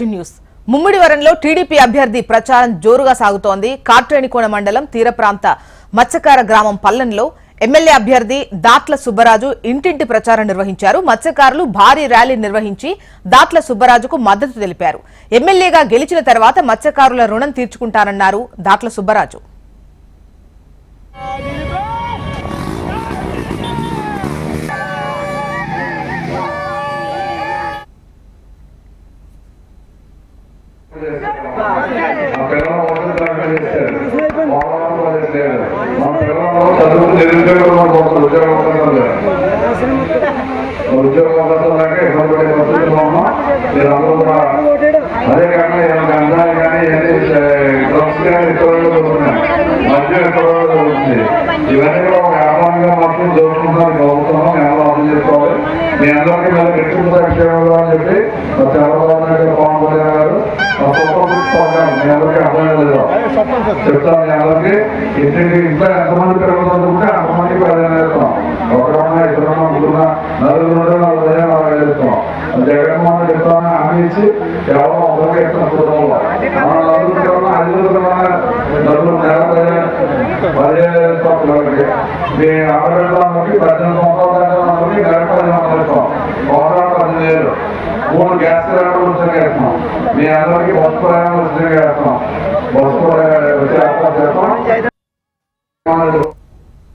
News ముమ్మిడివరంలో TDP అభ్యర్థి ప్రచారం జోరుగా సాగుతోంది. కాట్రేనికోన మండలం తీర ప్రాంత మత్స్యకార గ్రామం పల్లెంలో ఎమ్మెల్యే అభ్యర్థి దాట్ల సుబ్బరాజు ఇంటింటి ప్రచారం నిర్వహించారు. మత్స్యకారులు భారీ ర్యాలీ నిర్వహించి దాట్ల సుబ్బరాజుకు మద్దతు తెలిపారు. ఎమ్మెల్యేగా గెలిచిన తర్వాత మత్స్యకారుల రుణం తీర్చుకుంటానన్నారు దాట్ల సుబ్బరాజు. అదే కాకుండా గంధాలు కానీ డ్రగ్స్ కానీ జరుగుతుంది. ఇవన్నీ కూడా ఒక వ్యాపారంగా మాత్రం జరుగుతుందని ప్రభుత్వం మేము అర్థం చేసుకోవాలి. మీ అందరికీ మళ్ళీ వ్యక్తిగత విషయంలో అని చెప్పి చంద్రబాబు నాయుడు పవన్ కళ్యాణ్ గారు మీ అందరికీ అర్థం లేదు చెప్తాను. మీ అందరికీ ఇంటికి ఇంట్లో ఎంతమంది పెరుగుతుంటే అంతమందికి ప్రయోజనం చేస్తాం. ఒకరున్నా ఇద్దరున్నా ముగ్గురున్నా నలుగురు 40,000 చేస్తాం. జగన్మోహన్ రెడ్డి చెప్తామని హామీ ఇచ్చి కేవలం ఒకరికి ఇస్తున్న కుటుంబంలో మనం నలుగురు 5 15,000 మీ ఆడపిల్లలకి 18 సంవత్సరాలకి గడప 10,000 సంవత్సరాలు 15,000 3 గ్యాస్ సిలిండర్లు ఉచితంగా ఇస్తున్నాం. మీ అందరికీ బస్సు ప్రయాణం ఉచితంగా ఇస్తున్నాం. బస్సు వచ్చే అవకాశం చేస్తాం.